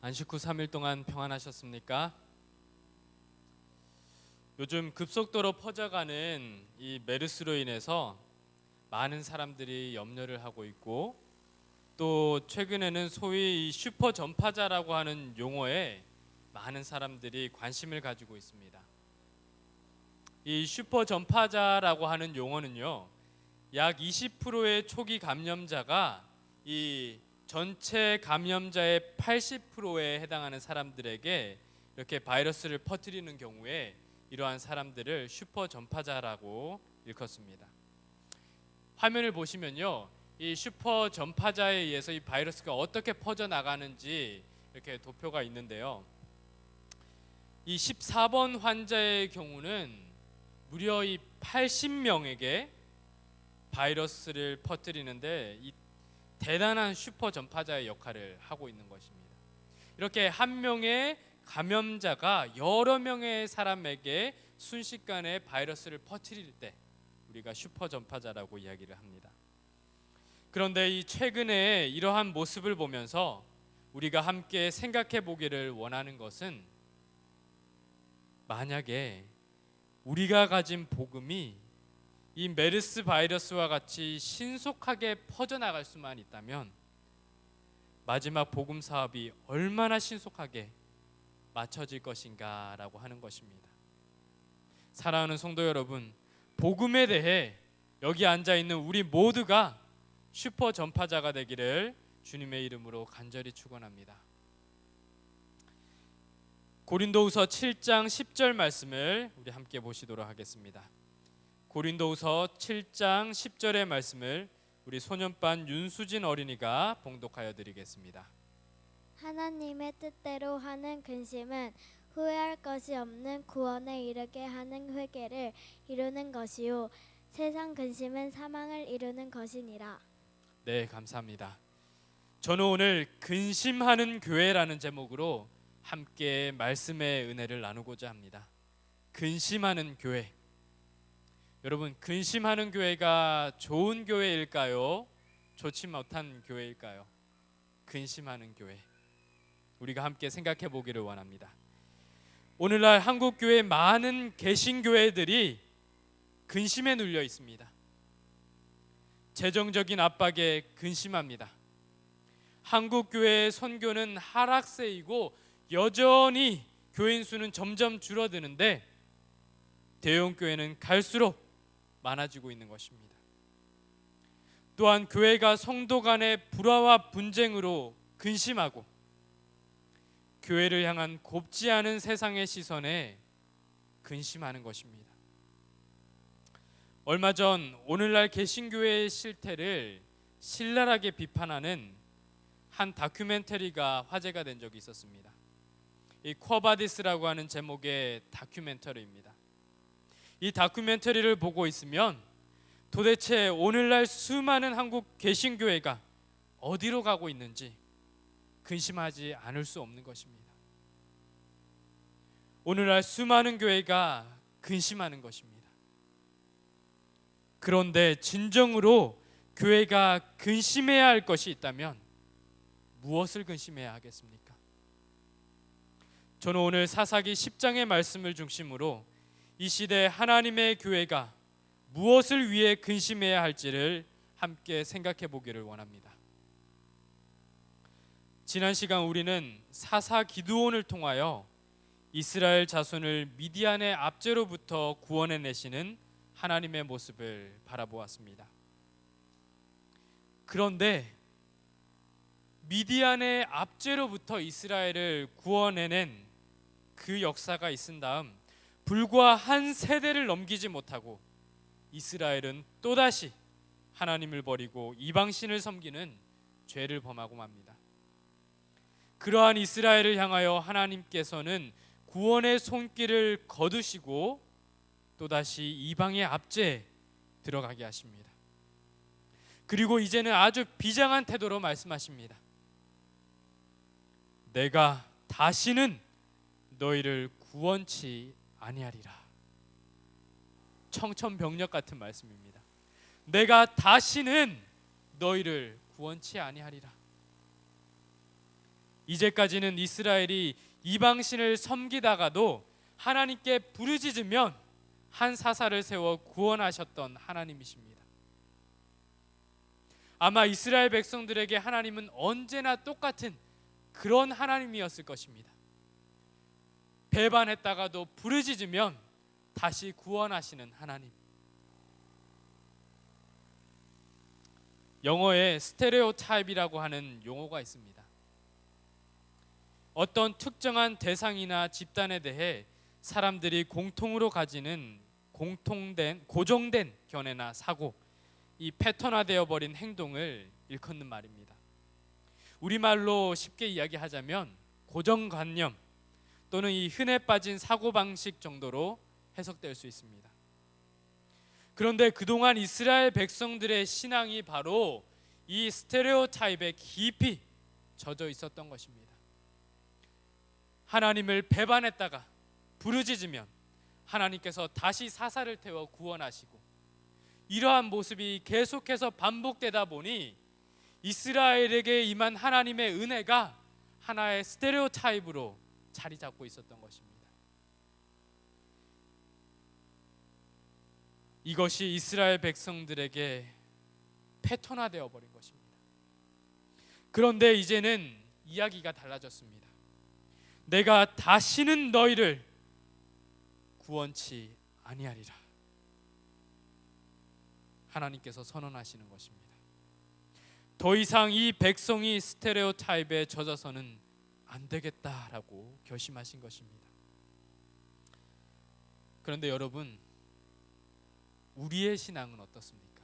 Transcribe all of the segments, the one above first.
안식 후 3일 동안 평안하셨습니까? 요즘 급속도로 퍼져가는 이 메르스로 인해서 많은 사람들이 염려를 하고 있고, 또 최근에는 소위 이 슈퍼 전파자라고 하는 용어에 많은 사람들이 관심을 가지고 있습니다. 이 슈퍼 전파자라고 하는 용어는요, 약 20%의 초기 감염자가 이 전체 감염자의 80%에 해당하는 사람들에게 이렇게 바이러스를 퍼뜨리는 경우에 이러한 사람들을 슈퍼 전파자라고 일컫습니다. 화면을 보시면요, 이 슈퍼 전파자에 의해서 이 바이러스가 어떻게 퍼져 나가는지 이렇게 도표가 있는데요. 이 14번 환자의 경우는 무려 이 80명에게 바이러스를 퍼뜨리는데 이 대단한 슈퍼 전파자의 역할을 하고 있는 것입니다. 이렇게 한 명의 감염자가 여러 명의 사람에게 순식간에 바이러스를 퍼뜨릴 때 우리가 슈퍼 전파자라고 이야기를 합니다. 그런데 이 최근에 이러한 모습을 보면서 우리가 함께 생각해 보기를 원하는 것은, 만약에 우리가 가진 복음이 이 메르스 바이러스와 같이 신속하게 퍼져나갈 수만 있다면 마지막 복음 사업이 얼마나 신속하게 맞춰질 것인가 라고 하는 것입니다. 사랑하는 성도 여러분, 복음에 대해 여기 앉아있는 우리 모두가 슈퍼 전파자가 되기를 주님의 이름으로 간절히 축원합니다. 고린도후서 7장 10절 말씀을 우리 함께 보시도록 하겠습니다. 고린도후서 7장 10절의 말씀을 우리 소년반 윤수진 어린이가 봉독하여 드리겠습니다. 하나님의 뜻대로 하는 근심은 후회할 것이 없는 구원에 이르게 하는 회개를 이루는 것이요 세상 근심은 사망을 이루는 것이니라. 네, 감사합니다. 저는 오늘 근심하는 교회라는 제목으로 함께 말씀의 은혜를 나누고자 합니다. 근심하는 교회. 여러분, 근심하는 교회가 좋은 교회일까요? 좋지 못한 교회일까요? 근심하는 교회. 우리가 함께 생각해 보기를 원합니다. 오늘날 한국 교회 많은 개신교회들이 근심에 눌려 있습니다. 재정적인 압박에 근심합니다. 한국 교회의 선교는 하락세이고 여전히 교인 수는 점점 줄어드는데 대형 교회는 갈수록 많아지고 있는 것입니다. 또한 교회가 성도 간의 불화와 분쟁으로 근심하고 교회를 향한 곱지 않은 세상의 시선에 근심하는 것입니다. 얼마 전 오늘날 개신교회의 실태를 신랄하게 비판하는 한 다큐멘터리가 화제가 된 적이 있었습니다. 이 쿼바디스라고 하는 제목의 다큐멘터리입니다. 이 다큐멘터리를 보고 있으면 도대체 오늘날 수많은 한국 개신교회가 어디로 가고 있는지 근심하지 않을 수 없는 것입니다. 오늘날 수많은 교회가 근심하는 것입니다. 그런데 진정으로 교회가 근심해야 할 것이 있다면 무엇을 근심해야 하겠습니까? 저는 오늘 사사기 10장의 말씀을 중심으로 이 시대 하나님의 교회가 무엇을 위해 근심해야 할지를 함께 생각해 보기를 원합니다. 지난 시간 우리는 사사 기드온을 통하여 이스라엘 자손을 미디안의 압제로부터 구원해내시는 하나님의 모습을 바라보았습니다. 그런데 미디안의 압제로부터 이스라엘을 구원해낸 그 역사가 있은 다음 불과 한 세대를 넘기지 못하고 이스라엘은 또다시 하나님을 버리고 이방신을 섬기는 죄를 범하고 맙니다. 그러한 이스라엘을 향하여 하나님께서는 구원의 손길을 거두시고 또다시 이방의 압제에 들어가게 하십니다. 그리고 이제는 아주 비장한 태도로 말씀하십니다. 내가 다시는 너희를 구원치 아니하리라. 청천벽력 같은 말씀입니다. 내가 다시는 너희를 구원치 아니하리라. 이제까지는 이스라엘이 이방신을 섬기다가도 하나님께 부르짖으면 한 사사를 세워 구원하셨던 하나님이십니다. 아마 이스라엘 백성들에게 하나님은 언제나 똑같은 그런 하나님이었을 것입니다. 배반했다가도 부르짖으면 다시 구원하시는 하나님. 영어에 스테레오타입이라고 하는 용어가 있습니다. 어떤 특정한 대상이나 집단에 대해 사람들이 공통으로 가지는 고정된 견해나 사고, 이 패턴화되어 버린 행동을 일컫는 말입니다. 우리말로 쉽게 이야기하자면 고정관념 또는 이 흔해 빠진 사고방식 정도로 해석될 수 있습니다. 그런데 그동안 이스라엘 백성들의 신앙이 바로 이 스테레오타입에 깊이 젖어 있었던 것입니다. 하나님을 배반했다가 부르짖으면 하나님께서 다시 사사를 태워 구원하시고, 이러한 모습이 계속해서 반복되다 보니 이스라엘에게 임한 하나님의 은혜가 하나의 스테레오타입으로 자리 잡고 있었던 것입니다. 이것이 이스라엘 백성들에게 패턴화되어 버린 것입니다. 그런데 이제는 이야기가 달라졌습니다. 내가 다시는 너희를 구원치 아니하리라. 하나님께서 선언하시는 것입니다. 더 이상 이 백성이 스테레오타입에 젖어서는 안 되겠다라고 결심하신 것입니다. 그런데 여러분, 우리의 신앙은 어떻습니까?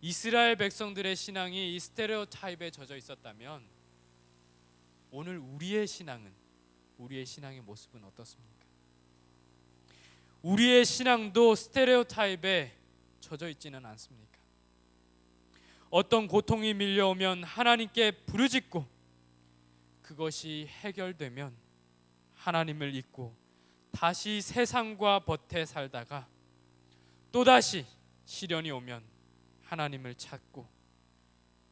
이스라엘 백성들의 신앙이 이 스테레오타입에 젖어 있었다면 오늘 우리의 신앙의 모습은 어떻습니까? 우리의 신앙도 스테레오타입에 젖어 있지는 않습니까? 어떤 고통이 밀려오면 하나님께 부르짖고 그것이 해결되면 하나님을 잊고 다시 세상과 벗해 살다가 또다시 시련이 오면 하나님을 찾고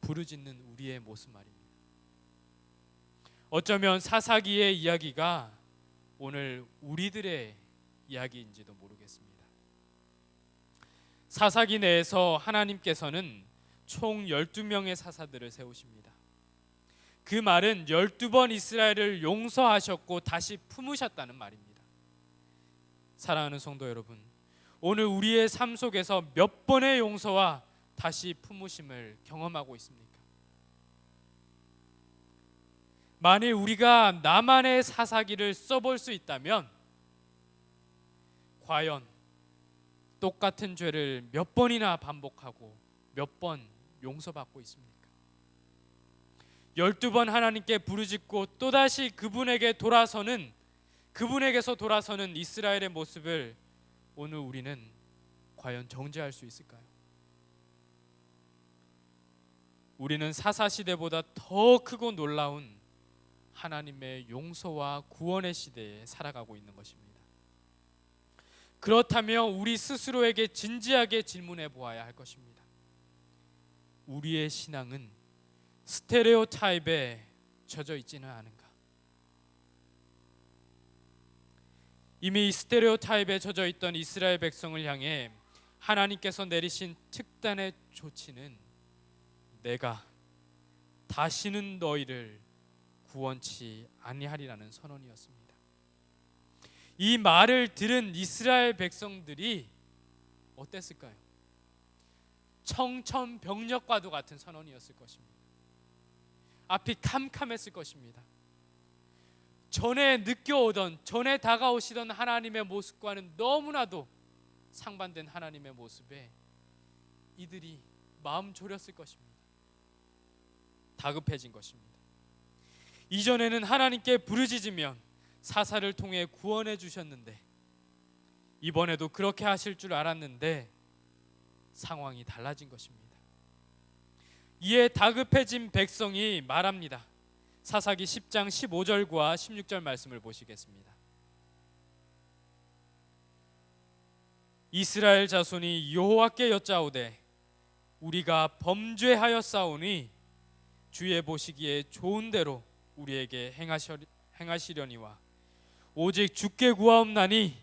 부르짖는 우리의 모습 말입니다. 어쩌면 사사기의 이야기가 오늘 우리들의 이야기인지도 모르겠습니다. 사사기 내에서 하나님께서는 총 12명의 사사들을 세우십니다. 그 말은 12번 이스라엘을 용서하셨고 다시 품으셨다는 말입니다. 사랑하는 성도 여러분, 오늘 우리의 삶 속에서 몇 번의 용서와 다시 품으심을 경험하고 있습니까? 만일 우리가 나만의 사사기를 써볼 수 있다면 과연 똑같은 죄를 몇 번이나 반복하고 몇 번 용서받고 있습니까? 12번 하나님께 부르짖고 또다시 그분에게서 돌아서는 이스라엘의 모습을 오늘 우리는 과연 정죄할 수 있을까요? 우리는 사사시대보다 더 크고 놀라운 하나님의 용서와 구원의 시대에 살아가고 있는 것입니다. 그렇다면 우리 스스로에게 진지하게 질문해 보아야 할 것입니다. 우리의 신앙은 스테레오타입에 젖어 있지는 않은가? 이미 스테레오타입에 젖어 있던 이스라엘 백성을 향해 하나님께서 내리신 특단의 조치는 내가 다시는 너희를 구원치 아니하리라는 선언이었습니다. 이 말을 들은 이스라엘 백성들이 어땠을까요? 청천벽력과도 같은 선언이었을 것입니다. 앞이 캄캄했을 것입니다. 전에 다가오시던 하나님의 모습과는 너무나도 상반된 하나님의 모습에 이들이 마음 졸였을 것입니다. 다급해진 것입니다. 이전에는 하나님께 부르짖으면 사사를 통해 구원해 주셨는데 이번에도 그렇게 하실 줄 알았는데 상황이 달라진 것입니다. 이에 다급해진 백성이 말합니다. 사사기 10장 15절과 16절 말씀을 보시겠습니다. 이스라엘 자손이 여호와께 여짜오되 우리가 범죄하였사오니 주의 보시기에 좋은 대로 우리에게 행하시려니와 오직 주께 구하옵나니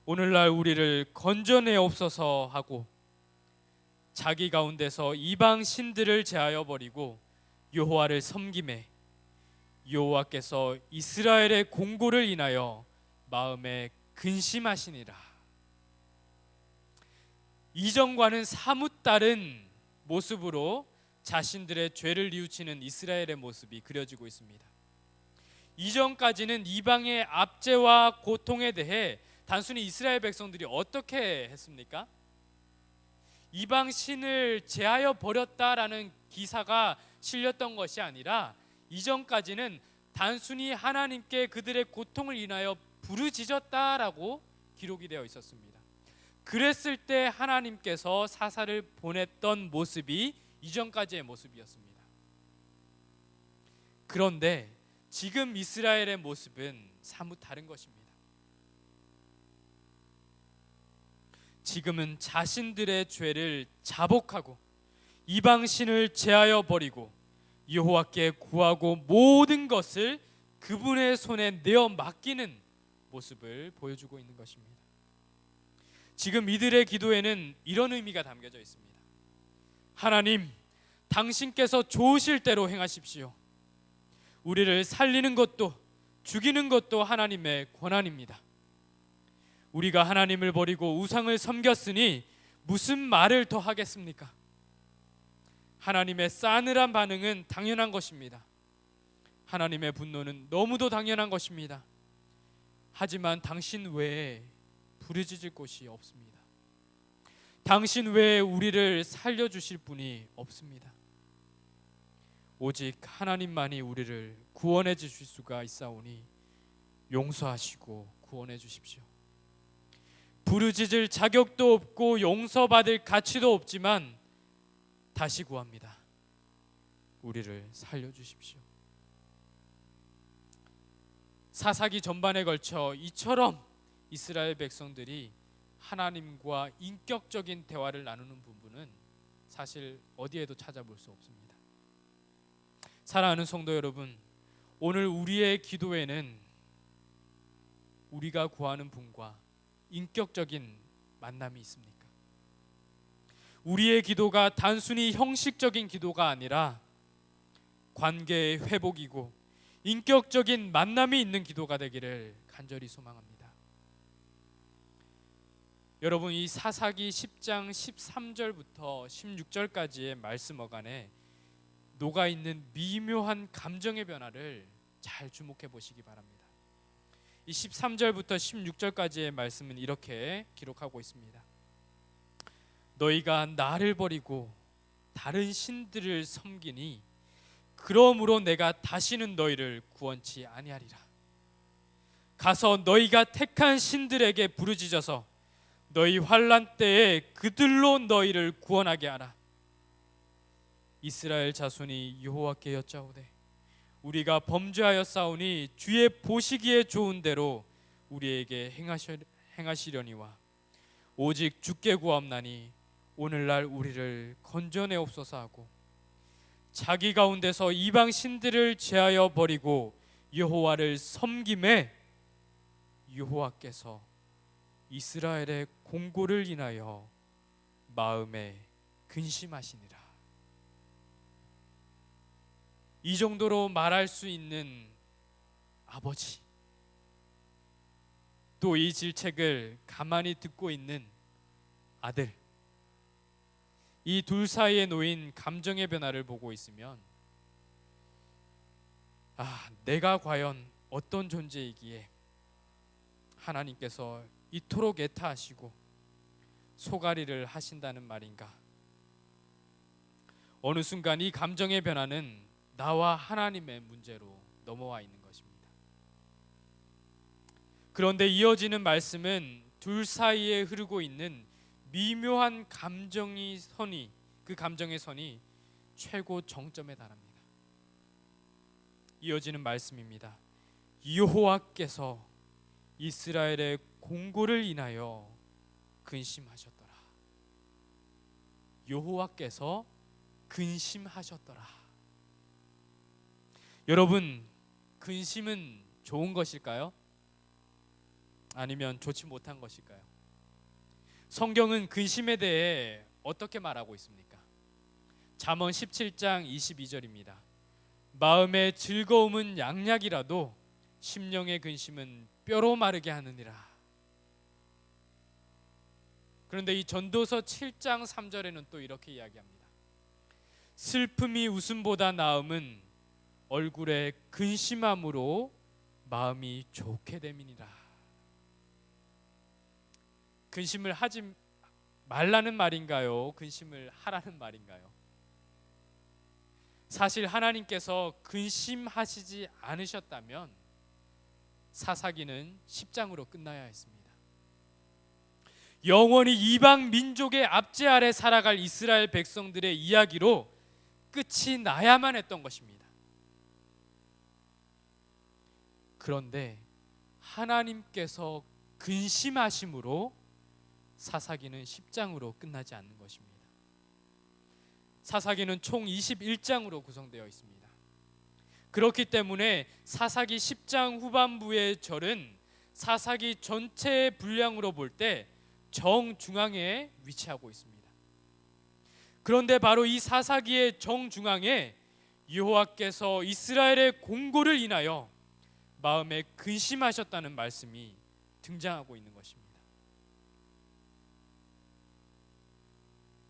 오늘날 우리를 건져내옵소서 하고 자기 가운데서 이방 신들을 제하여 버리고 여호와를 섬기매 여호와께서 이스라엘의 공고를 인하여 마음에 근심하시니라. 이전과는 사뭇 다른 모습으로 자신들의 죄를 뉘우치는 이스라엘의 모습이 그려지고 있습니다. 이전까지는 이방의 압제와 고통에 대해 단순히 이스라엘 백성들이 어떻게 했습니까? 이방 신을 제하여 버렸다라는 기사가 실렸던 것이 아니라 이전까지는 단순히 하나님께 그들의 고통을 인하여 부르짖었다라고 기록이 되어 있었습니다. 그랬을 때 하나님께서 사사를 보냈던 모습이 이전까지의 모습이었습니다. 그런데 지금 이스라엘의 모습은 사뭇 다른 것입니다. 지금은 자신들의 죄를 자복하고 이방 신을 제하여 버리고 여호와께 구하고 모든 것을 그분의 손에 내어 맡기는 모습을 보여주고 있는 것입니다. 지금 이들의 기도에는 이런 의미가 담겨져 있습니다. 하나님, 당신께서 좋으실 대로 행하십시오. 우리를 살리는 것도 죽이는 것도 하나님의 권한입니다. 우리가 하나님을 버리고 우상을 섬겼으니 무슨 말을 더 하겠습니까? 하나님의 싸늘한 반응은 당연한 것입니다. 하나님의 분노는 너무도 당연한 것입니다. 하지만 당신 외에 부르짖을 곳이 없습니다. 당신 외에 우리를 살려주실 분이 없습니다. 오직 하나님만이 우리를 구원해 주실 수가 있사오니 용서하시고 구원해 주십시오. 부르짖을 자격도 없고 용서받을 가치도 없지만 다시 구합니다. 우리를 살려주십시오. 사사기 전반에 걸쳐 이처럼 이스라엘 백성들이 하나님과 인격적인 대화를 나누는 부분은 사실 어디에도 찾아볼 수 없습니다. 사랑하는 성도 여러분, 오늘 우리의 기도에는 우리가 구하는 분과 인격적인 만남이 있습니까? 우리의 기도가 단순히 형식적인 기도가 아니라 관계의 회복이고 인격적인 만남이 있는 기도가 되기를 간절히 소망합니다. 여러분, 이 사사기 10장 13절부터 16절까지의 말씀 어간에 녹아있는 미묘한 감정의 변화를 잘 주목해 보시기 바랍니다. 이 13절부터 16절까지의 말씀은 이렇게 기록하고 있습니다. 너희가 나를 버리고 다른 신들을 섬기니 그러므로 내가 다시는 너희를 구원치 아니하리라. 가서 너희가 택한 신들에게 부르짖어서 너희 환난 때에 그들로 너희를 구원하게 하라. 이스라엘 자손이 여호와께 여짜오되 우리가 범죄하였사오니 주의 보시기에 좋은 대로 우리에게 행하시려니와 오직 주께 구하옵나니 오늘날 우리를 건져내옵소서 하고 자기 가운데서 이방 신들을 제하여 버리고 여호와를 섬김에 여호와께서 이스라엘의 공고를 인하여 마음에 근심하시니라. 이 정도로 말할 수 있는 아버지, 또 이 질책을 가만히 듣고 있는 아들, 이 둘 사이에 놓인 감정의 변화를 보고 있으면 내가 과연 어떤 존재이기에 하나님께서 이토록 애타하시고 소가리를 하신다는 말인가? 어느 순간 이 감정의 변화는 나와 하나님의 문제로 넘어와 있는 것입니다. 그런데 이어지는 말씀은 둘 사이에 흐르고 있는 미묘한 그 감정의 선이 최고 정점에 달합니다. 이어지는 말씀입니다. 여호와께서 이스라엘의 공고를 인하여 근심하셨더라. 여호와께서 근심하셨더라. 여러분, 근심은 좋은 것일까요? 아니면 좋지 못한 것일까요? 성경은 근심에 대해 어떻게 말하고 있습니까? 잠언 17장 22절입니다. 마음의 즐거움은 양약이라도 심령의 근심은 뼈로 마르게 하느니라. 그런데 이 전도서 7장 3절에는 또 이렇게 이야기합니다. 슬픔이 웃음보다 나음은 얼굴에 근심함으로 마음이 좋게 됨이니라. 근심을 하지 말라는 말인가요? 근심을 하라는 말인가요? 사실 하나님께서 근심하시지 않으셨다면 사사기는 10장으로 끝나야 했습니다. 영원히 이방 민족의 압제 아래 살아갈 이스라엘 백성들의 이야기로 끝이 나야만 했던 것입니다. 그런데 하나님께서 근심하심으로 사사기는 10장으로 끝나지 않는 것입니다. 사사기는 총 21장으로 구성되어 있습니다. 그렇기 때문에 사사기 10장 후반부의 절은 사사기 전체의 분량으로 볼 때 정중앙에 위치하고 있습니다. 그런데 바로 이 사사기의 정중앙에 여호와께서 이스라엘의 공고를 인하여 마음에 근심하셨다는 말씀이 등장하고 있는 것입니다.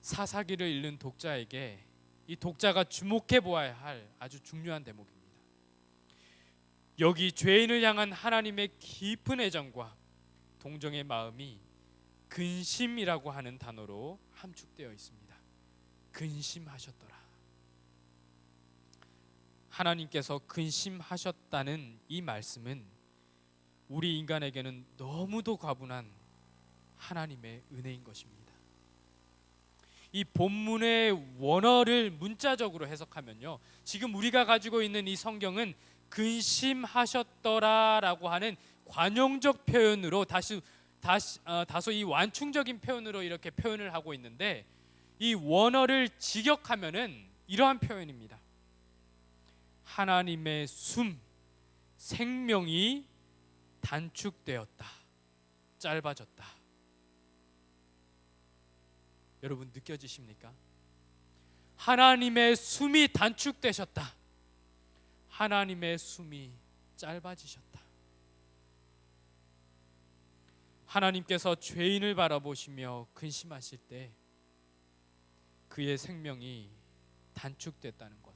사사기를 읽는 독자에게 이 독자가 주목해 보아야 할 아주 중요한 대목입니다. 여기 죄인을 향한 하나님의 깊은 애정과 동정의 마음이 근심이라고 하는 단어로 함축되어 있습니다. 근심하셨더라. 하나님께서 근심하셨다는 이 말씀은 우리 인간에게는 너무도 과분한 하나님의 은혜인 것입니다. 이 본문의 원어를 문자적으로 해석하면요, 지금 우리가 가지고 있는 이 성경은 근심하셨더라라고 하는 관용적 표현으로 다소 이 완충적인 표현으로 이렇게 표현을 하고 있는데, 이 원어를 직역하면은 이러한 표현입니다. 하나님의 생명이 단축되었다, 짧아졌다. 여러분 느껴지십니까? 하나님의 숨이 단축되셨다. 하나님의 숨이 짧아지셨다. 하나님께서 죄인을 바라보시며 근심하실 때 그의 생명이 단축됐다는 것,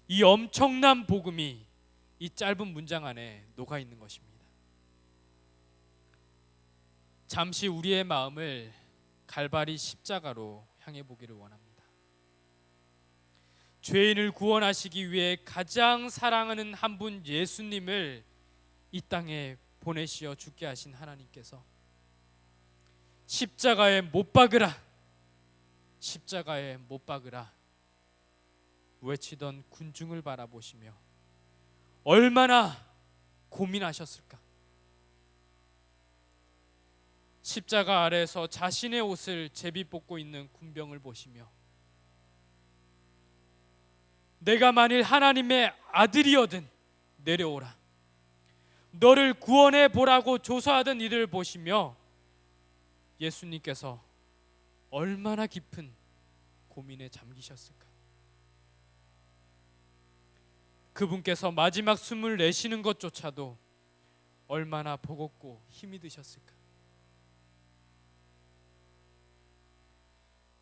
이 엄청난 복음이 이 짧은 문장 안에 녹아 있는 것입니다. 잠시 우리의 마음을 갈바리 십자가로 향해 보기를 원합니다. 죄인을 구원하시기 위해 가장 사랑하는 한 분 예수님을 이 땅에 보내시어 죽게 하신 하나님께서 십자가에 못 박으라, 십자가에 못 박으라 외치던 군중을 바라보시며 얼마나 고민하셨을까. 십자가 아래에서 자신의 옷을 제비 뽑고 있는 군병을 보시며 내가 만일 하나님의 아들이어든 내려오라, 너를 구원해 보라고 조소하던 이들을 보시며 예수님께서 얼마나 깊은 고민에 잠기셨을까. 그분께서 마지막 숨을 내쉬는 것조차도 얼마나 버겁고 힘이 드셨을까.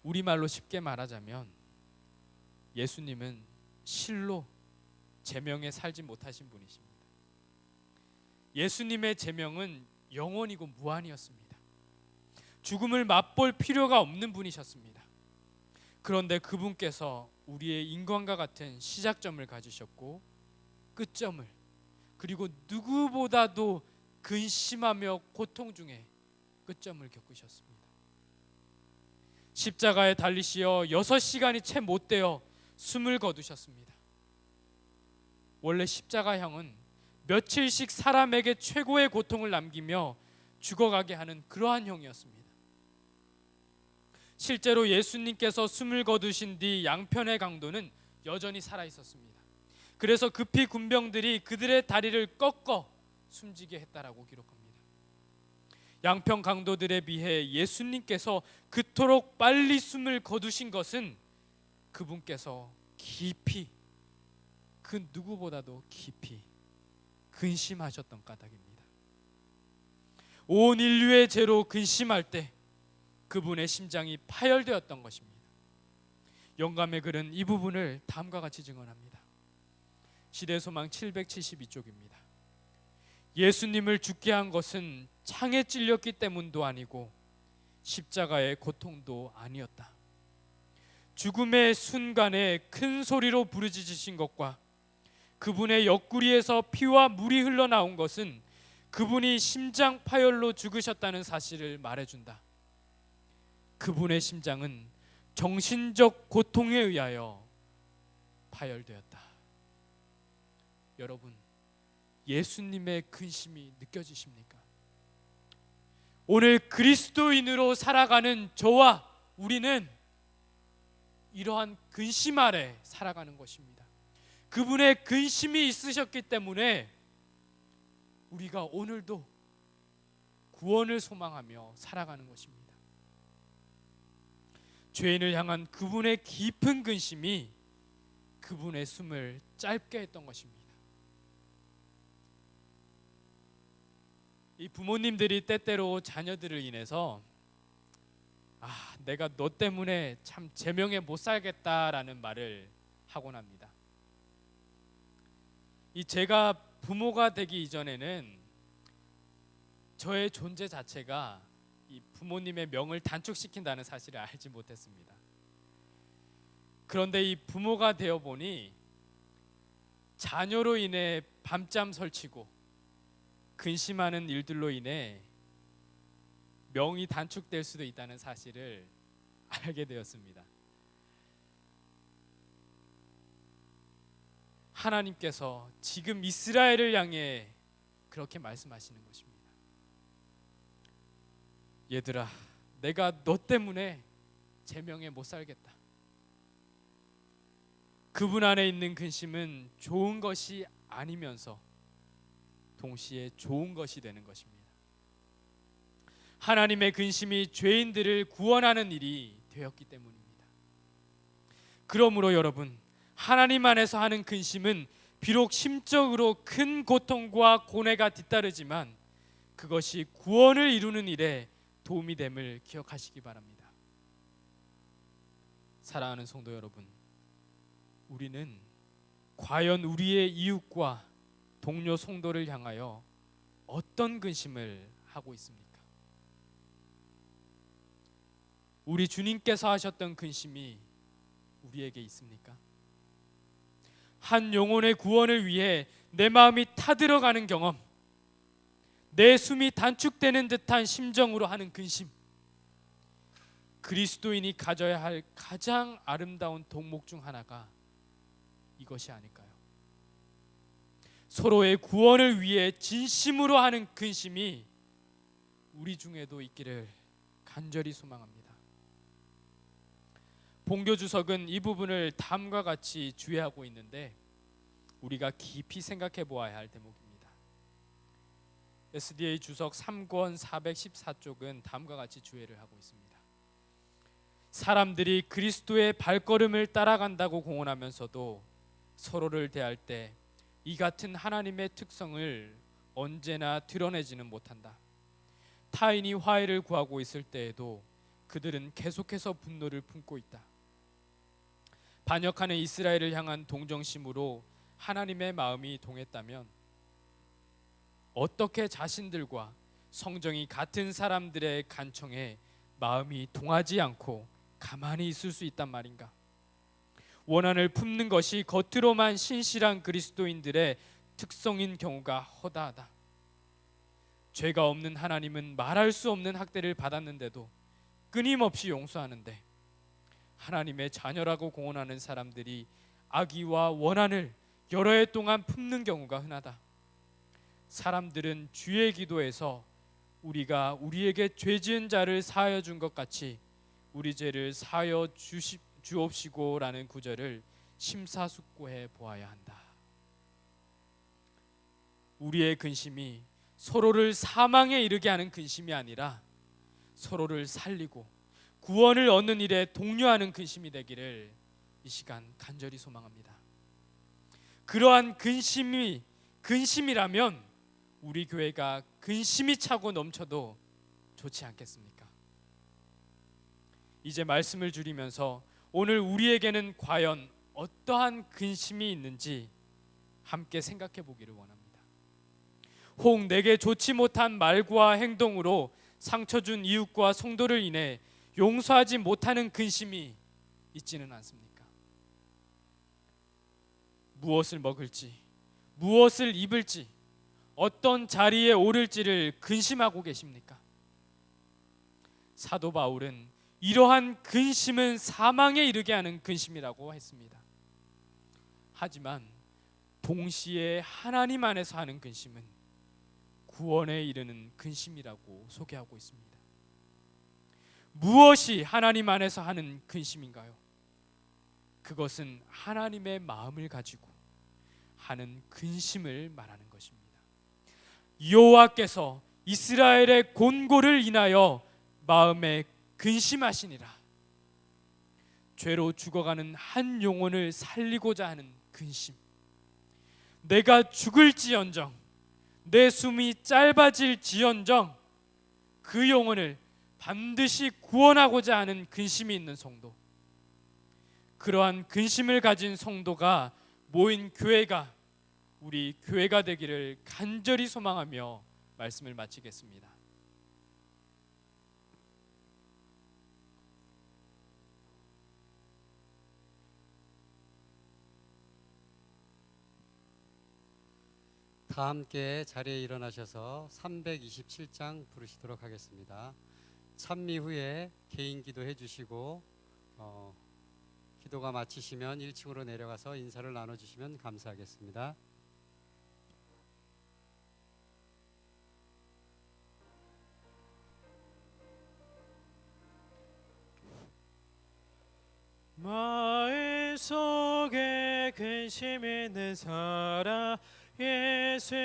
우리말로 쉽게 말하자면 예수님은 실로 제명에 살지 못하신 분이십니다. 예수님의 제명은 영원이고 무한이었습니다. 죽음을 맛볼 필요가 없는 분이셨습니다. 그런데 그분께서 우리의 인간과 같은 시작점을 가지셨고 끝점을, 그리고 누구보다도 근심하며 고통 중에 끝점을 겪으셨습니다. 십자가에 달리시어 6시간이 채 못 되어 숨을 거두셨습니다. 원래 십자가형은 며칠씩 사람에게 최고의 고통을 남기며 죽어가게 하는 그러한 형이었습니다. 실제로 예수님께서 숨을 거두신 뒤 양편의 강도는 여전히 살아 있었습니다. 그래서 급히 군병들이 그들의 다리를 꺾어 숨지게 했다라고 기록합니다. 양평 강도들에 비해 예수님께서 그토록 빨리 숨을 거두신 것은 그분께서 깊이, 그 누구보다도 깊이 근심하셨던 까닭입니다. 온 인류의 죄로 근심할 때 그분의 심장이 파열되었던 것입니다. 영감의 글은 이 부분을 다음과 같이 증언합니다. 시대소망 772쪽입니다. 예수님을 죽게 한 것은 창에 찔렸기 때문도 아니고 십자가의 고통도 아니었다. 죽음의 순간에 큰 소리로 부르짖으신 것과 그분의 옆구리에서 피와 물이 흘러나온 것은 그분이 심장 파열로 죽으셨다는 사실을 말해준다. 그분의 심장은 정신적 고통에 의하여 파열되었다. 여러분, 예수님의 근심이 느껴지십니까? 오늘 그리스도인으로 살아가는 저와 우리는 이러한 근심 아래 살아가는 것입니다. 그분의 근심이 있으셨기 때문에 우리가 오늘도 구원을 소망하며 살아가는 것입니다. 죄인을 향한 그분의 깊은 근심이 그분의 숨을 짧게 했던 것입니다. 이 부모님들이 때때로 자녀들을 인해서 내가 너 때문에 참 제명에 못 살겠다라는 말을 하곤 합니다. 제가 부모가 되기 이전에는 저의 존재 자체가 이 부모님의 명을 단축시킨다는 사실을 알지 못했습니다. 그런데 이 부모가 되어 보니 자녀로 인해 밤잠 설치고 근심하는 일들로 인해 명이 단축될 수도 있다는 사실을 알게 되었습니다. 하나님께서 지금 이스라엘을 향해 그렇게 말씀하시는 것입니다. 얘들아, 내가 너 때문에 제명에 못 살겠다. 그분 안에 있는 근심은 좋은 것이 아니면서 동시에 좋은 것이 되는 것입니다. 하나님의 근심이 죄인들을 구원하는 일이 되었기 때문입니다. 그러므로 여러분, 하나님 안에서 하는 근심은 비록 심적으로 큰 고통과 고뇌가 뒤따르지만 그것이 구원을 이루는 일에 도움이 됨을 기억하시기 바랍니다. 사랑하는 성도 여러분, 우리는 과연 우리의 이웃과 동료 성도를 향하여 어떤 근심을 하고 있습니까? 우리 주님께서 하셨던 근심이 우리에게 있습니까? 한 영혼의 구원을 위해 내 마음이 타들어가는 경험, 내 숨이 단축되는 듯한 심정으로 하는 근심, 그리스도인이 가져야 할 가장 아름다운 덕목 중 하나가 이것이 아닐까요? 서로의 구원을 위해 진심으로 하는 근심이 우리 중에도 있기를 간절히 소망합니다. 본교 주석은 이 부분을 다음과 같이 주의하고 있는데 우리가 깊이 생각해 보아야 할 대목입니다. SDA 주석 3권 414쪽은 다음과 같이 주의를 하고 있습니다. 사람들이 그리스도의 발걸음을 따라간다고 공언하면서도 서로를 대할 때 이 같은 하나님의 특성을 언제나 드러내지는 못한다. 타인이 화해를 구하고 있을 때에도 그들은 계속해서 분노를 품고 있다. 반역하는 이스라엘을 향한 동정심으로 하나님의 마음이 동했다면 어떻게 자신들과 성정이 같은 사람들의 간청에 마음이 동하지 않고 가만히 있을 수 있단 말인가? 원한을 품는 것이 겉으로만 신실한 그리스도인들의 특성인 경우가 허다하다. 죄가 없는 하나님은 말할 수 없는 학대를 받았는데도 끊임없이 용서하는데 하나님의 자녀라고 공언하는 사람들이 악의와 원한을 여러 해 동안 품는 경우가 흔하다. 사람들은 주의 기도에서 우리가 우리에게 죄 지은 자를 사하여 준 것 같이 우리 죄를 사하여 주옵시고라는 구절을 심사숙고해 보아야 한다. 우리의 근심이 서로를 사망에 이르게 하는 근심이 아니라 서로를 살리고 구원을 얻는 일에 독려하는 근심이 되기를 이 시간 간절히 소망합니다. 그러한 근심이라면 우리 교회가 근심이 차고 넘쳐도 좋지 않겠습니까? 이제 말씀을 줄이면서 오늘 우리에게는 과연 어떠한 근심이 있는지 함께 생각해 보기를 원합니다. 혹 내게 좋지 못한 말과 행동으로 상처 준 이웃과 성도를 인해 용서하지 못하는 근심이 있지는 않습니까? 무엇을 먹을지, 무엇을 입을지, 어떤 자리에 오를지를 근심하고 계십니까? 사도 바울은 이러한 근심은 사망에 이르게 하는 근심이라고 했습니다. 하지만 동시에 하나님 안에서 하는 근심은 구원에 이르는 근심이라고 소개하고 있습니다. 무엇이 하나님 안에서 하는 근심인가요? 그것은 하나님의 마음을 가지고 하는 근심을 말하는 것입니다. 여호와께서 이스라엘의 곤고를 인하여 마음에 근심하시니라. 죄로 죽어가는 한 영혼을 살리고자 하는 근심. 내가 죽을지언정, 내 숨이 짧아질지언정 그 영혼을 반드시 구원하고자 하는 근심이 있는 성도, 그러한 근심을 가진 성도가 모인 교회가 우리 교회가 되기를 간절히 소망하며 말씀을 마치겠습니다. 다 함께 자리에 일어나셔서 327장 부르시도록 하겠습니다. 찬미 후에 개인 기도해 주시고 기도가 마치시면 1층으로 내려가서 인사를 나눠주시면 감사하겠습니다. 마음속에 근심 있는 사람 예수